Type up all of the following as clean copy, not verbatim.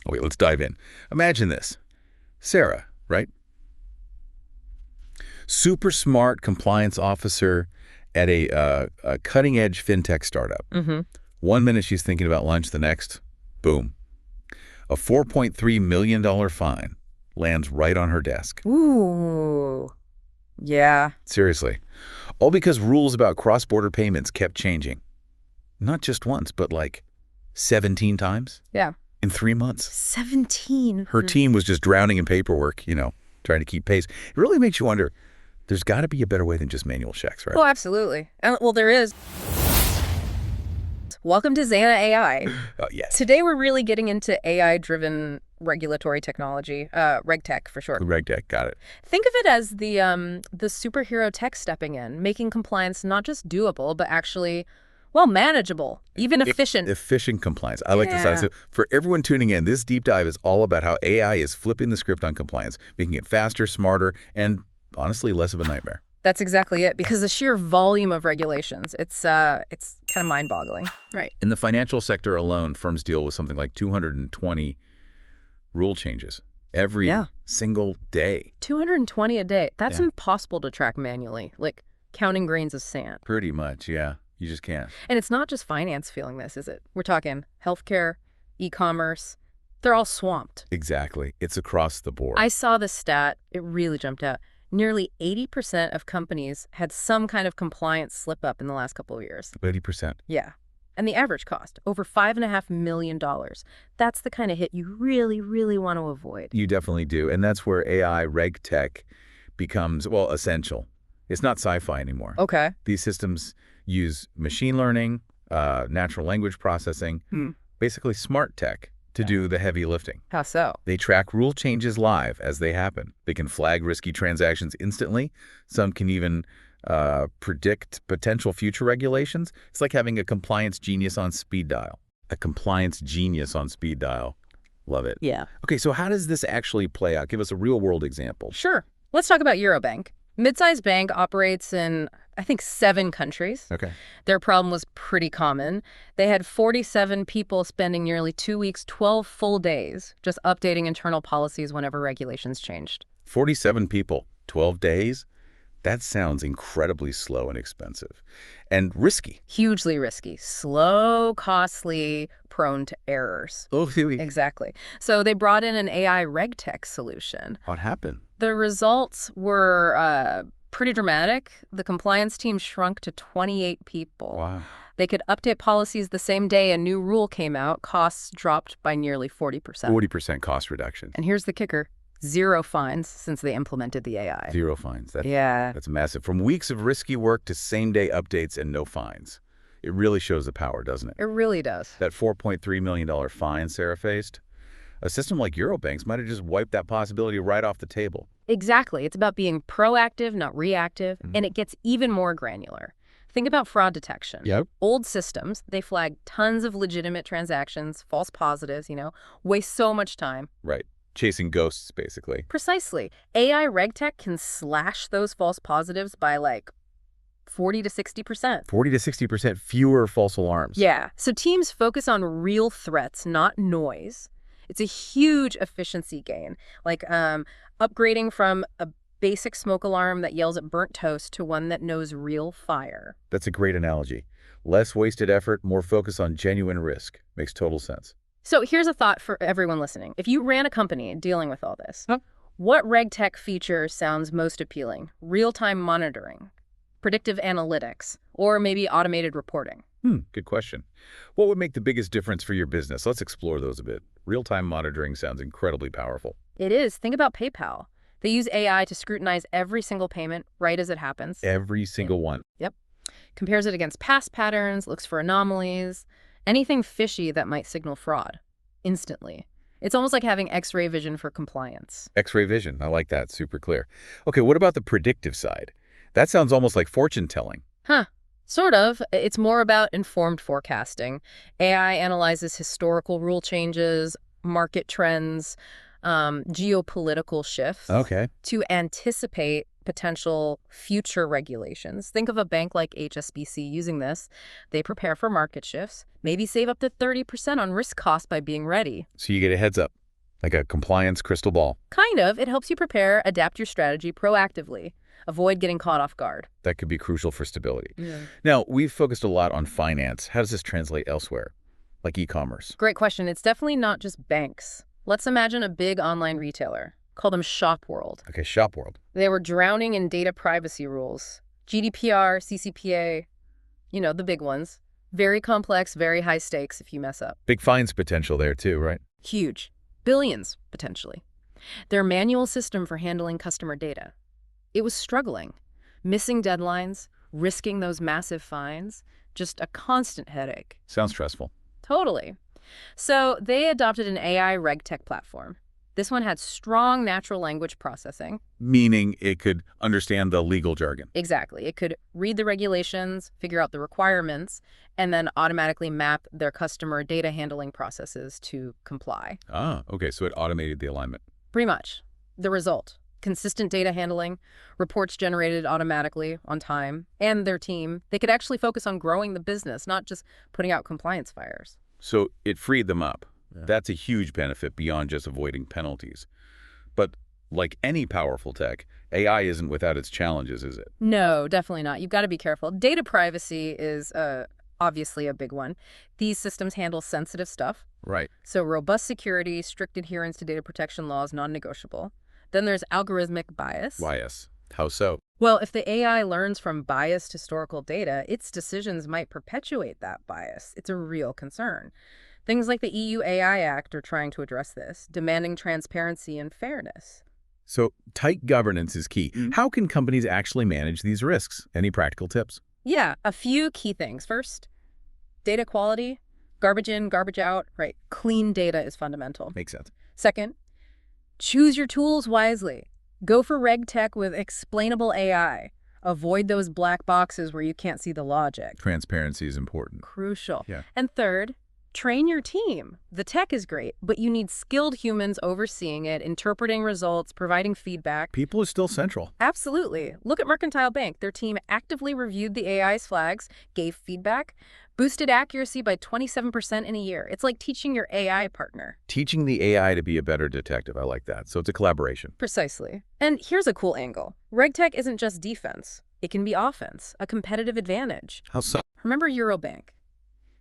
Okay, let's dive in. Imagine this. Sarah, right? Super smart compliance officer at a cutting-edge fintech startup. Mm-hmm. 1 minute she's thinking about lunch, the next, boom. A $4.3 million fine lands right on her desk. Ooh. Yeah. Seriously. All because rules about cross-border payments kept changing. Not just once, but like 17 times Yeah. in 3 months. 17. Her team was just drowning in paperwork, trying to keep pace. It really makes you wonder, there's got to be a better way than just manual checks, right? Oh, absolutely. Well, there is. Welcome to Zana AI. Yes. Today we're really getting into AI-driven regulatory technology, RegTech for short. RegTech, got it. Think of it as the superhero tech stepping in, making compliance not just doable, but actually, well, manageable, even efficient. Efficient compliance. I like this. Yeah. So for everyone tuning in, this deep dive is all about how AI is flipping the script on compliance, making it faster, smarter, and honestly, less of a nightmare. That's exactly it, because the sheer volume of regulations, it's kind of mind-boggling. Right. In the financial sector alone, firms deal with something like 220 rule changes every single day. 220 a day. That's Yeah. impossible to track manually, like counting grains of sand. Pretty much, yeah. You just can't. And it's not just finance feeling this, is it? We're talking healthcare, e-commerce. They're all swamped. Exactly. It's across the board. I saw the stat. It really jumped out. Nearly 80% of companies had some kind of compliance slip up in the last couple of years. 80%. Yeah. And the average cost, over $5.5 million. That's the kind of hit you really, really want to avoid. You definitely do. And that's where AI RegTech becomes, well, essential. It's not sci-fi anymore. Okay. These systems use machine learning, natural language processing, basically smart tech to do the heavy lifting. How so? They track rule changes live as they happen. They can flag risky transactions instantly. Some can even predict potential future regulations. It's like having a compliance genius on speed dial. A compliance genius on speed dial. Love it. Yeah. Okay, so how does this actually play out? Give us a real-world example. Sure. Let's talk about Eurobank. Mid-sized bank operates in, I think, 7 countries. Okay. Their problem was pretty common. They had 47 people spending nearly 2 weeks, 12 full days, just updating internal policies whenever regulations changed. 47 people, 12 days? That sounds incredibly slow and expensive. And risky. Hugely risky, slow, costly, prone to errors. Oh, really? Exactly. So they brought in an AI RegTech solution. What happened? The results were pretty dramatic. The compliance team shrunk to 28 people. Wow. They could update policies the same day a new rule came out. Costs dropped by nearly 40%. 40% cost reduction. And here's the kicker. 0 fines since they implemented the AI. 0 fines. That's massive. From weeks of risky work to same-day updates and no fines. It really shows the power, doesn't it? It really does. That $4.3 million fine Sarah faced, a system like Eurobank's might have just wiped that possibility right off the table. Exactly. It's about being proactive, not reactive, and it gets even more granular. Think about fraud detection. Yep. Old systems, they flag tons of legitimate transactions, false positives, waste so much time. Right. Chasing ghosts, basically. Precisely. AI RegTech can slash those false positives by like 40 to 60%. 40 to 60% fewer false alarms. Yeah. So teams focus on real threats, not noise. It's a huge efficiency gain, like upgrading from a basic smoke alarm that yells at burnt toast to one that knows real fire. That's a great analogy. Less wasted effort, more focus on genuine risk. Makes total sense. So here's a thought for everyone listening. If you ran a company dealing with all this, what RegTech feature sounds most appealing? Real-time monitoring, predictive analytics, or maybe automated reporting? Good question. What would make the biggest difference for your business? Let's explore those a bit. Real-time monitoring sounds incredibly powerful. It is. Think about PayPal. They use AI to scrutinize every single payment right as it happens. Every single one. Yep. Compares it against past patterns, looks for anomalies, anything fishy that might signal fraud instantly. It's almost like having X-ray vision for compliance. X-ray vision. I like that. Super clear. Okay, what about the predictive side? That sounds almost like fortune telling. Sort of. It's more about informed forecasting. AI analyzes historical rule changes, market trends, geopolitical shifts Okay. to anticipate potential future regulations. Think of a bank like HSBC using this. They prepare for market shifts, maybe save up to 30% on risk costs by being ready. So you get a heads up, like a compliance crystal ball. Kind of. It helps you prepare, adapt your strategy proactively. Avoid getting caught off guard. That could be crucial for stability. Yeah. Now, we've focused a lot on finance. How does this translate elsewhere, like e-commerce? Great question. It's definitely not just banks. Let's imagine a big online retailer. Call them Shop World. Okay, shop world. They were drowning in data privacy rules. GDPR, CCPA, the big ones. Very complex, very high stakes if you mess up. Big fines potential there too, right? Huge. Billions, potentially. Their manual system for handling customer data. It was struggling. Missing deadlines, risking those massive fines, just a constant headache. Sounds stressful. Totally. So they adopted an AI RegTech platform. This one had strong natural language processing. Meaning it could understand the legal jargon. Exactly. It could read the regulations, figure out the requirements, and then automatically map their customer data handling processes to comply. Ah, okay, so it automated the alignment. Pretty much. The result: consistent data handling, reports generated automatically on time, and their team, they could actually focus on growing the business, not just putting out compliance fires. So it freed them up. Yeah. That's a huge benefit beyond just avoiding penalties. But like any powerful tech, AI isn't without its challenges, is it? No, definitely not. You've got to be careful. Data privacy is obviously a big one. These systems handle sensitive stuff. Right. So robust security, strict adherence to data protection laws, non-negotiable. Then there's algorithmic bias. Bias. How so? Well, if the AI learns from biased historical data, its decisions might perpetuate that bias. It's a real concern. Things like the EU AI Act are trying to address this, demanding transparency and fairness. So tight governance is key. How can companies actually manage these risks? Any practical tips? Yeah, a few key things. First, data quality, garbage in, garbage out, right? Clean data is fundamental. Makes sense. Second, choose your tools wisely. Go for RegTech with explainable AI. Avoid those black boxes where you can't see the logic. Transparency is important. Crucial. Yeah. And third, train your team. The tech is great, but you need skilled humans overseeing it, interpreting results, providing feedback. People are still central. Absolutely. Look at Mercantile Bank. Their team actively reviewed the AI's flags, gave feedback, boosted accuracy by 27% in a year. It's like teaching your AI partner. Teaching the AI to be a better detective. I like that. So it's a collaboration. Precisely. And here's a cool angle. RegTech isn't just defense. It can be offense, a competitive advantage. How so? Remember Eurobank?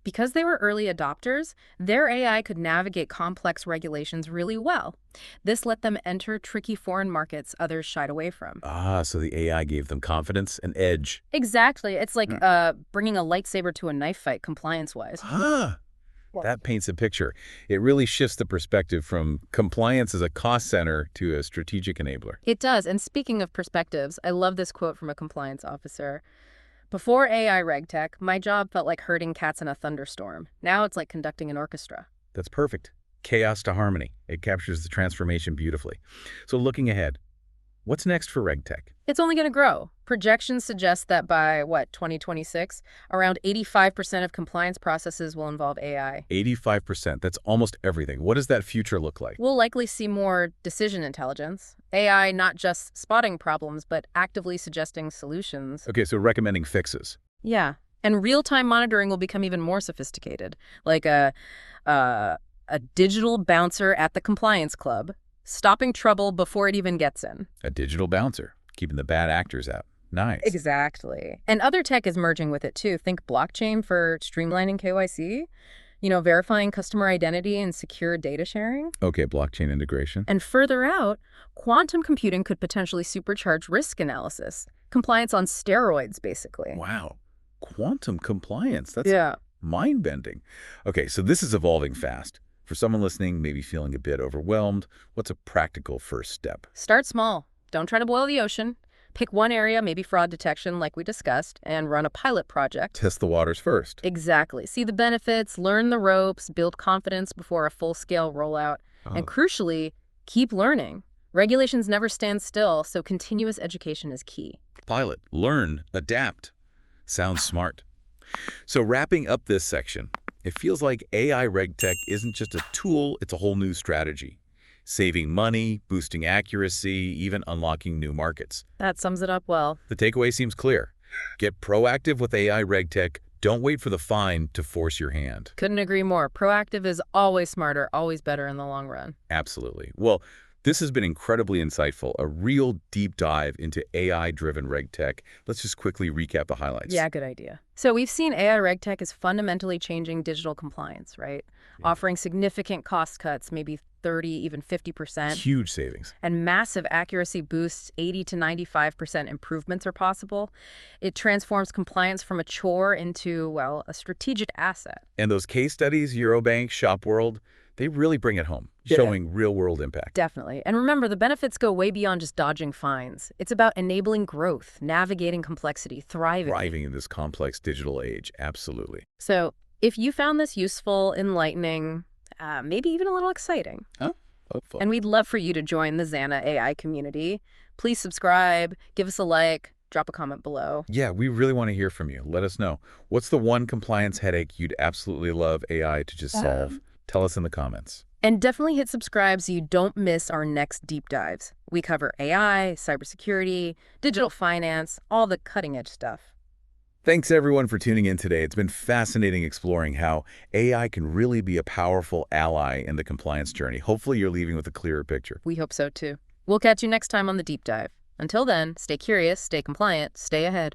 Because they were early adopters, their AI could navigate complex regulations really well. This let them enter tricky foreign markets others shied away from. Ah, so the AI gave them confidence and edge. Exactly. It's like bringing a lightsaber to a knife fight, compliance-wise. Ah, that paints a picture. It really shifts the perspective from compliance as a cost center to a strategic enabler. It does. And speaking of perspectives, I love this quote from a compliance officer. Before AI RegTech, my job felt like herding cats in a thunderstorm. Now it's like conducting an orchestra. That's perfect. Chaos to harmony. It captures the transformation beautifully. So looking ahead, what's next for RegTech? It's only going to grow. Projections suggest that by, 2026, around 85% of compliance processes will involve AI. 85%. That's almost everything. What does that future look like? We'll likely see more decision intelligence. AI not just spotting problems, but actively suggesting solutions. Okay, so recommending fixes. Yeah. And real-time monitoring will become even more sophisticated, like a digital bouncer at the compliance club, stopping trouble before it even gets in. A digital bouncer, keeping the bad actors out. Nice. Exactly. And other tech is merging with it too. Think blockchain for streamlining KYC, verifying customer identity and secure data sharing. Okay, blockchain integration. And further out, quantum computing could potentially supercharge risk analysis. Compliance on steroids, basically. Wow. Quantum compliance. That's mind-bending. Okay, so this is evolving fast. For someone listening, maybe feeling a bit overwhelmed, what's a practical first step? Start small. Don't try to boil the ocean. Pick one area, maybe fraud detection like we discussed, and run a pilot project. Test the waters first. Exactly. See the benefits, learn the ropes, build confidence before a full-scale rollout. And crucially, keep learning. Regulations never stand still, so continuous education is key. Pilot, learn, adapt. Sounds smart. So wrapping up this section, it feels like AI RegTech isn't just a tool, it's a whole new strategy. saving money, boosting accuracy, even unlocking new markets. That sums it up well. The takeaway seems clear. Get proactive with AI RegTech. Don't wait for the fine to force your hand. Couldn't agree more. Proactive is always smarter, always better in the long run. Absolutely. Well, this has been incredibly insightful, a real deep dive into AI-driven RegTech. Let's just quickly recap the highlights. Yeah, good idea. So we've seen AI RegTech is fundamentally changing digital compliance, right? Yeah. Offering significant cost cuts, maybe 30, even 50%. Huge savings. And massive accuracy boosts, 80 to 95% improvements are possible. It transforms compliance from a chore into, well, a strategic asset. And those case studies, Eurobank, ShopWorld, they really bring it home, showing real-world impact. Definitely. And remember, the benefits go way beyond just dodging fines. It's about enabling growth, navigating complexity, thriving. Thriving in this complex digital age, absolutely. So if you found this useful, enlightening, maybe even a little exciting, Hopeful. and we'd love for you to join the Zana AI community, please subscribe, give us a like, drop a comment below. Yeah, we really want to hear from you. Let us know. What's the one compliance headache you'd absolutely love AI to just solve? Tell us in the comments. And definitely hit subscribe so you don't miss our next deep dives. We cover AI, cybersecurity, digital finance, all the cutting-edge stuff. Thanks, everyone, for tuning in today. It's been fascinating exploring how AI can really be a powerful ally in the compliance journey. Hopefully, you're leaving with a clearer picture. We hope so, too. We'll catch you next time on the deep dive. Until then, stay curious, stay compliant, stay ahead.